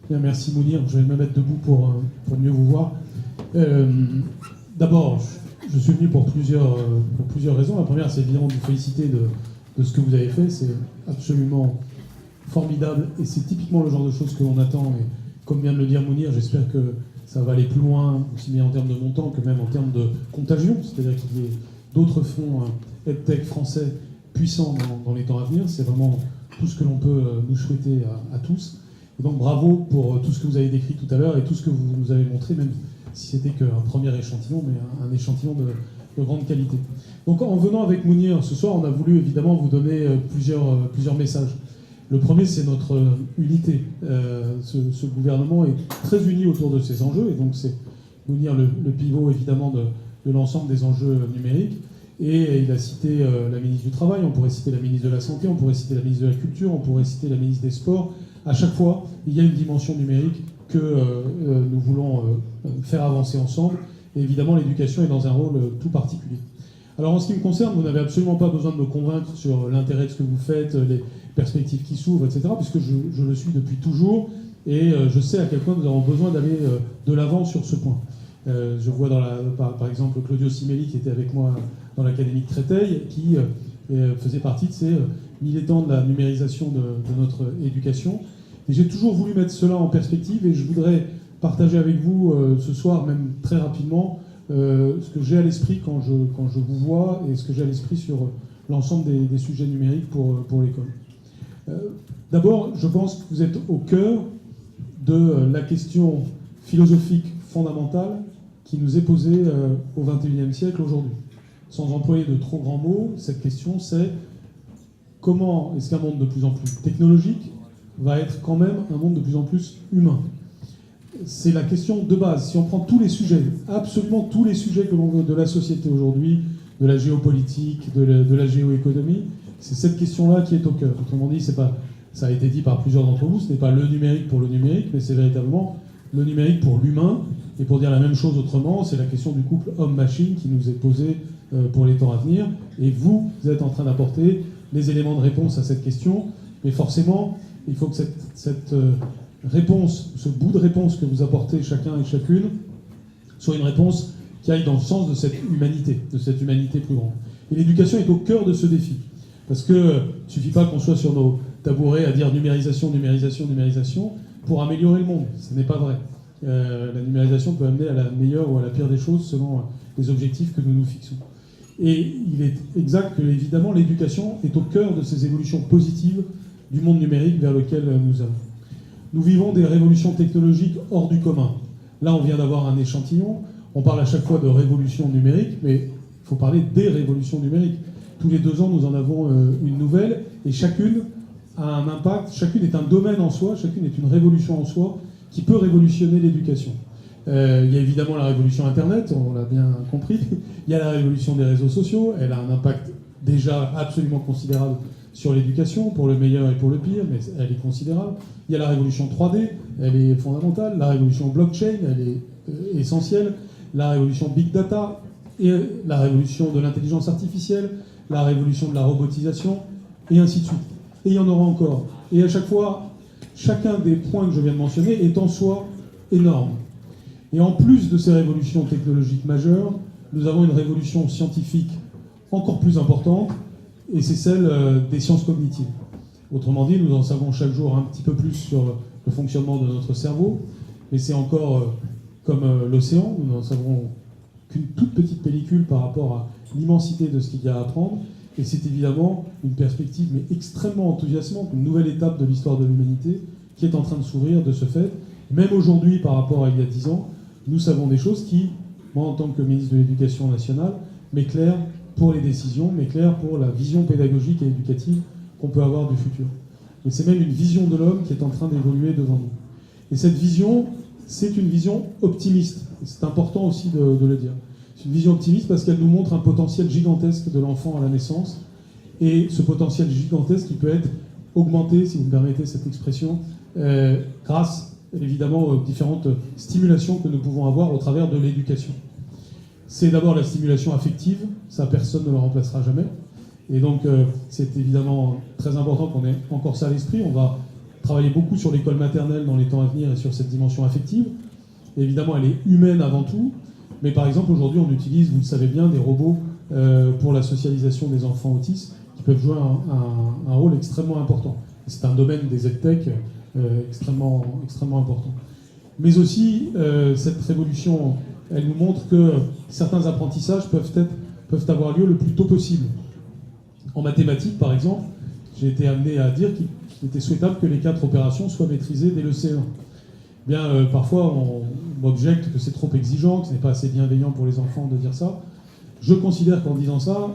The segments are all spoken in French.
Bien, merci Mounir, je vais me mettre debout pour mieux vous voir. D'abord, je suis venu pour plusieurs raisons. La première, c'est évidemment de vous féliciter de ce que vous avez fait. C'est absolument formidable et c'est typiquement le genre de choses que l'on attend. Et comme vient de le dire Mounir, j'espère que ça va aller plus loin, aussi bien en termes de montant que même en termes de contagion. C'est-à-dire qu'il y ait d'autres fonds EdTech français puissants dans les temps à venir. C'est vraiment tout ce que l'on peut nous souhaiter à tous. Et donc bravo pour tout ce que vous avez décrit tout à l'heure et tout ce que vous nous avez montré, même si c'était qu'un premier échantillon, mais un échantillon de grande qualité. Donc en venant avec Mounir ce soir, on a voulu évidemment vous donner plusieurs messages. Le premier, c'est notre unité. Ce gouvernement est très uni autour de ces enjeux, et donc c'est Mounir le pivot évidemment de l'ensemble des enjeux numériques. Et il a cité la ministre du Travail, on pourrait citer la ministre de la Santé, on pourrait citer la ministre de la Culture, on pourrait citer la ministre des Sports. À chaque fois, il y a une dimension numérique que nous voulons faire avancer ensemble. Et évidemment, l'éducation est dans un rôle tout particulier. Alors en ce qui me concerne, vous n'avez absolument pas besoin de me convaincre sur l'intérêt de ce que vous faites, les perspectives qui s'ouvrent, etc., puisque je le suis depuis toujours, et je sais à quel point nous avons besoin d'aller de l'avant sur ce point. Je vois par exemple Claudio Simelli, qui était avec moi dans l'Académie de Créteil, qui faisait partie de ces militants de la numérisation de notre éducation. Et j'ai toujours voulu mettre cela en perspective, et je voudrais partager avec vous ce soir, même très rapidement, ce que j'ai à l'esprit quand je vous vois, et ce que j'ai à l'esprit sur l'ensemble des sujets numériques pour l'école. D'abord, je pense que vous êtes au cœur de la question philosophique fondamentale qui nous est posée au XXIe siècle aujourd'hui. Sans employer de trop grands mots, cette question c'est comment est-ce qu'un monde de plus en plus technologique va être quand même un monde de plus en plus humain. C'est la question de base. Si on prend tous les sujets, absolument tous les sujets que l'on veut de la société aujourd'hui, de la géopolitique, de la géoéconomie, c'est cette question-là qui est au cœur. Autrement dit, c'est pas, ça a été dit par plusieurs d'entre vous, ce n'est pas le numérique pour le numérique, mais c'est véritablement le numérique pour l'humain. Et pour dire la même chose autrement, c'est la question du couple homme-machine qui nous est posée pour les temps à venir. Et vous êtes en train d'apporter les éléments de réponse à cette question. Mais forcément, il faut que cette réponse, ce bout de réponse que vous apportez chacun et chacune, soit une réponse qui aille dans le sens de cette humanité plus grande. Et l'éducation est au cœur de ce défi. Parce qu'il ne suffit pas qu'on soit sur nos tabourets à dire numérisation, numérisation, numérisation pour améliorer le monde. Ce n'est pas vrai. La numérisation peut amener à la meilleure ou à la pire des choses selon les objectifs que nous nous fixons. Et il est exact que, évidemment, l'éducation est au cœur de ces évolutions positives du monde numérique vers lequel nous allons. Nous vivons des révolutions technologiques hors du commun. Là, on vient d'avoir un échantillon. On parle à chaque fois de révolution numérique, mais il faut parler des révolutions numériques. Tous les 2 ans, nous en avons une nouvelle, et chacune a un impact, chacune est un domaine en soi, chacune est une révolution en soi qui peut révolutionner l'éducation. Il y a évidemment la révolution Internet, on l'a bien compris. Il y a la révolution des réseaux sociaux, elle a un impact déjà absolument considérable sur l'éducation, pour le meilleur et pour le pire, mais elle est considérable. Il y a la révolution 3D, elle est fondamentale. La révolution blockchain, elle est essentielle. La révolution big data, et la révolution de l'intelligence artificielle, la révolution de la robotisation, et ainsi de suite. Et il y en aura encore. Et à chaque fois, chacun des points que je viens de mentionner est en soi énorme. Et en plus de ces révolutions technologiques majeures, nous avons une révolution scientifique encore plus importante, et c'est celle des sciences cognitives. Autrement dit, nous en savons chaque jour un petit peu plus sur le fonctionnement de notre cerveau, mais c'est encore comme l'océan, nous n'en savons qu'une toute petite pellicule par rapport à l'immensité de ce qu'il y a à apprendre, et c'est évidemment une perspective mais extrêmement enthousiasmante, une nouvelle étape de l'histoire de l'humanité qui est en train de s'ouvrir de ce fait. Même aujourd'hui, par rapport à il y a 10 ans, nous savons des choses qui, moi en tant que ministre de l'Éducation nationale, m'éclairent pour les décisions, m'éclairent pour la vision pédagogique et éducative qu'on peut avoir du futur. Mais c'est même une vision de l'homme qui est en train d'évoluer devant nous. Et cette vision, c'est une vision optimiste. Et c'est important aussi de le dire. C'est une vision optimiste parce qu'elle nous montre un potentiel gigantesque de l'enfant à la naissance. Et ce potentiel gigantesque qui peut être augmenté, si vous me permettez cette expression, grâce évidemment aux différentes stimulations que nous pouvons avoir au travers de l'éducation. C'est d'abord la stimulation affective, ça personne ne le remplacera jamais. Et donc c'est évidemment très important qu'on ait encore ça à l'esprit. On va travailler beaucoup sur l'école maternelle dans les temps à venir et sur cette dimension affective. Et évidemment, elle est humaine avant tout. Mais par exemple, aujourd'hui, on utilise, vous le savez bien, des robots pour la socialisation des enfants autistes qui peuvent jouer un rôle extrêmement important. C'est un domaine des EdTech extrêmement important. Mais aussi, cette révolution, elle nous montre que certains apprentissages peuvent avoir lieu le plus tôt possible. En mathématiques, par exemple, j'ai été amené à dire qu'il était souhaitable que les 4 opérations soient maîtrisées dès le CE1. Bien, parfois, on m'objecte que c'est trop exigeant, que ce n'est pas assez bienveillant pour les enfants de dire ça. Je considère qu'en disant ça,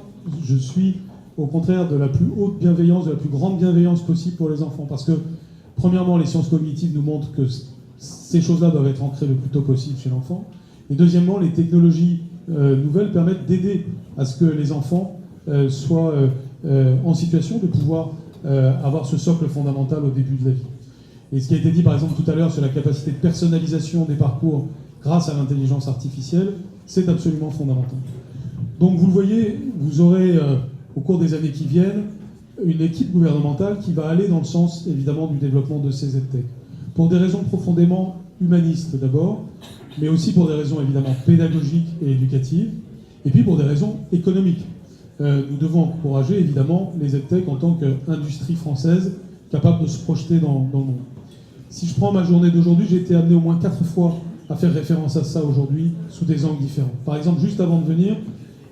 je suis au contraire de la plus haute bienveillance, de la plus grande bienveillance possible pour les enfants. Parce que, premièrement, les sciences cognitives nous montrent que ces choses-là doivent être ancrées le plus tôt possible chez l'enfant. Et deuxièmement, les technologies nouvelles permettent d'aider à ce que les enfants soient en situation de pouvoir avoir ce socle fondamental au début de la vie. Et ce qui a été dit par exemple tout à l'heure sur la capacité de personnalisation des parcours grâce à l'intelligence artificielle, c'est absolument fondamental. Donc vous le voyez, vous aurez au cours des années qui viennent une équipe gouvernementale qui va aller dans le sens évidemment du développement de ces EdTech. Pour des raisons profondément humanistes d'abord, mais aussi pour des raisons évidemment pédagogiques et éducatives, et puis pour des raisons économiques. Nous devons encourager évidemment les EdTech en tant qu'industrie française capable de se projeter dans le monde. Si je prends ma journée d'aujourd'hui, j'ai été amené au moins 4 fois à faire référence à ça aujourd'hui sous des angles différents. Par exemple, juste avant de venir,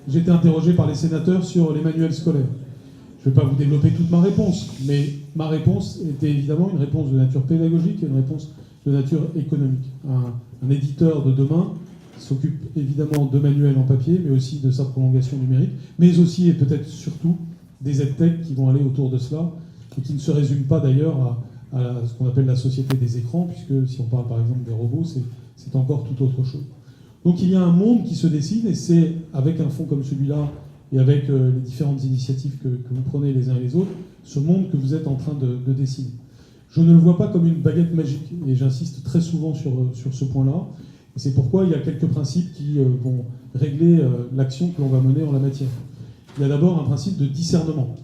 j'ai été interrogé par les sénateurs sur les manuels scolaires. Je ne vais pas vous développer toute ma réponse, mais ma réponse était évidemment une réponse de nature pédagogique et une réponse de nature économique. Un éditeur de demain s'occupe évidemment de manuels en papier, mais aussi de sa prolongation numérique, mais aussi et peut-être surtout des EdTech qui vont aller autour de cela, et qui ne se résument pas d'ailleurs à ce qu'on appelle la société des écrans, puisque si on parle par exemple des robots, c'est encore tout autre chose. Donc il y a un monde qui se dessine, et c'est avec un fonds comme celui-là, et avec les différentes initiatives que vous prenez les uns et les autres, ce monde que vous êtes en train de dessiner. Je ne le vois pas comme une baguette magique, et j'insiste très souvent sur ce point-là, et c'est pourquoi il y a quelques principes qui vont régler l'action que l'on va mener en la matière. Il y a d'abord un principe de discernement.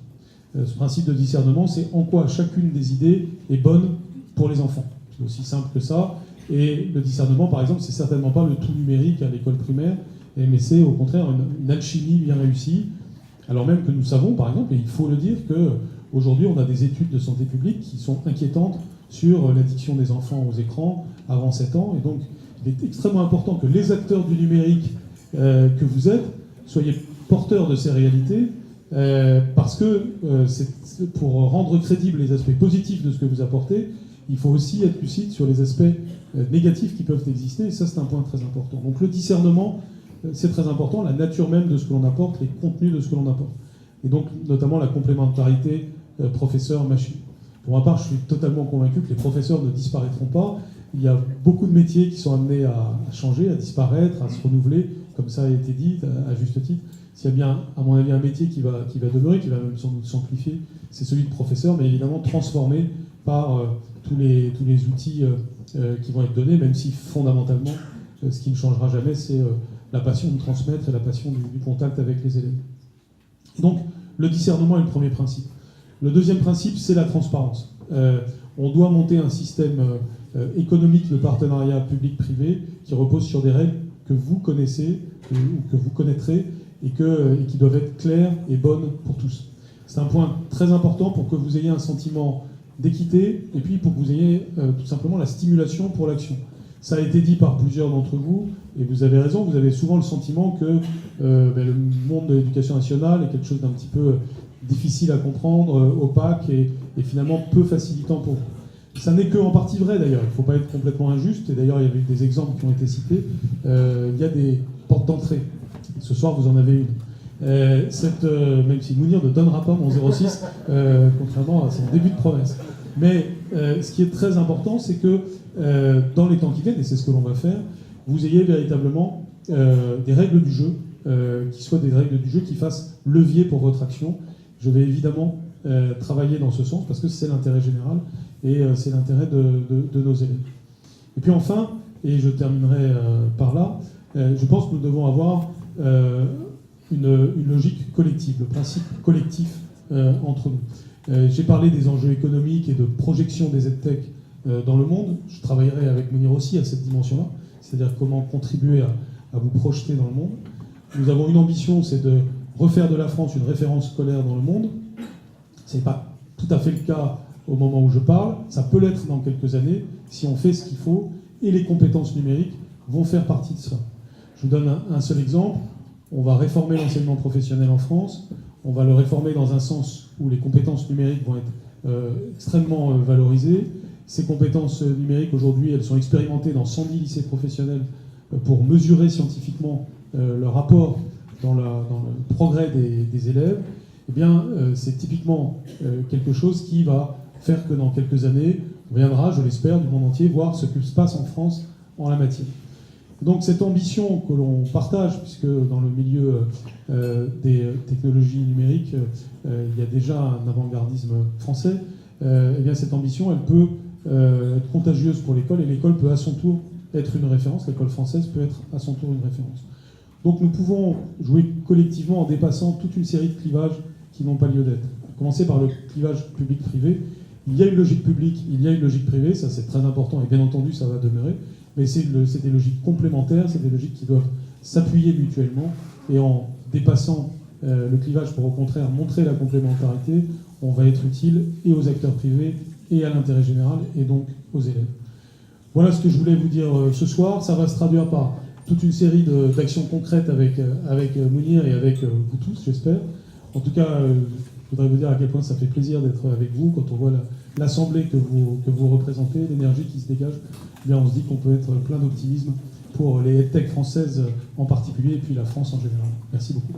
Ce principe de discernement, c'est en quoi chacune des idées est bonne pour les enfants. C'est aussi simple que ça. Et le discernement, par exemple, c'est certainement pas le tout numérique à l'école primaire, mais c'est au contraire une alchimie bien réussie. Alors même que nous savons, par exemple, et il faut le dire, qu'aujourd'hui on a des études de santé publique qui sont inquiétantes sur l'addiction des enfants aux écrans avant 7 ans. Et donc, il est extrêmement important que les acteurs du numérique que vous êtes soyez porteurs de ces réalités. Parce que pour rendre crédibles les aspects positifs de ce que vous apportez, il faut aussi être lucide sur les aspects négatifs qui peuvent exister, et ça c'est un point très important. Donc le discernement, c'est très important, la nature même de ce que l'on apporte, les contenus de ce que l'on apporte. Et donc notamment la complémentarité professeur-machine. Pour ma part, je suis totalement convaincu que les professeurs ne disparaîtront pas. Il y a beaucoup de métiers qui sont amenés à changer, à disparaître, à se renouveler, comme ça a été dit, à juste titre. S'il y a bien, à mon avis, un métier qui va demeurer, qui va même sans doute s'amplifier, c'est celui de professeur, mais évidemment transformé par tous les outils qui vont être donnés, même si fondamentalement, ce qui ne changera jamais, c'est la passion de transmettre et la passion du contact avec les élèves. Donc, le discernement est le premier principe. Le deuxième principe, c'est la transparence. On doit monter un système économique de partenariat public-privé qui repose sur des règles que vous connaissez ou que vous connaîtrez et qui doivent être claires et bonnes pour tous. C'est un point très important pour que vous ayez un sentiment d'équité et puis pour que vous ayez tout simplement la stimulation pour l'action. Ça a été dit par plusieurs d'entre vous, et vous avez raison, vous avez souvent le sentiment que le monde de l'éducation nationale est quelque chose d'un petit peu difficile à comprendre, opaque et finalement peu facilitant pour vous. Ça n'est qu'en partie vrai d'ailleurs, il ne faut pas être complètement injuste, et d'ailleurs il y avait des exemples qui ont été cités. Il y a des portes d'entrée. Ce soir vous en avez une. Même si Mounir ne donnera pas mon 06, contrairement à son début de promesse. Mais ce qui est très important, c'est que dans les temps qui viennent, et c'est ce que l'on va faire, vous ayez véritablement des règles du jeu, qui soient des règles du jeu qui fassent levier pour votre action. Je vais évidemment travailler dans ce sens, parce que c'est l'intérêt général, et c'est l'intérêt de nos élèves. Et puis enfin, et je terminerai par là, je pense que nous devons avoir une logique collective, le principe collectif entre nous. J'ai parlé des enjeux économiques et de projection des EdTech dans le monde. Je travaillerai avec Mounir aussi à cette dimension-là, c'est-à-dire comment contribuer à vous projeter dans le monde. Nous avons une ambition, c'est de refaire de la France une référence scolaire dans le monde. Ce n'est pas tout à fait le cas au moment où je parle. Ça peut l'être dans quelques années si on fait ce qu'il faut, et les compétences numériques vont faire partie de ça. Je vous donne un seul exemple. On va réformer l'enseignement professionnel en France. On va le réformer dans un sens où les compétences numériques vont être extrêmement valorisées. Ces compétences numériques, aujourd'hui, elles sont expérimentées dans 110 lycées professionnels pour mesurer scientifiquement leur apport dans le progrès des élèves. Eh bien, c'est typiquement quelque chose qui va faire que dans quelques années, on viendra, je l'espère, du monde entier, voir ce qui se passe en France en la matière. Donc cette ambition que l'on partage, puisque dans le milieu des technologies numériques, il y a déjà un avant-gardisme français, eh bien cette ambition, elle peut être contagieuse pour l'école, et l'école peut à son tour être une référence, l'école française peut être à son tour une référence. Donc nous pouvons jouer collectivement en dépassant toute une série de clivages qui n'ont pas lieu d'être. Commencer par le clivage public-privé. Il y a une logique publique, il y a une logique privée, ça c'est très important, et bien entendu ça va demeurer, mais c'est des logiques complémentaires, c'est des logiques qui doivent s'appuyer mutuellement, et en dépassant le clivage pour au contraire montrer la complémentarité, on va être utile et aux acteurs privés et à l'intérêt général, et donc aux élèves. Voilà ce que je voulais vous dire ce soir. Ça va se traduire par toute une série d'actions concrètes avec Mounir et avec vous tous, j'espère. En tout cas, je voudrais vous dire à quel point ça fait plaisir d'être avec vous quand on voit l'assemblée que vous représentez, l'énergie qui se dégage. Eh bien, on se dit qu'on peut être plein d'optimisme pour les EdTech françaises en particulier et puis la France en général. Merci beaucoup.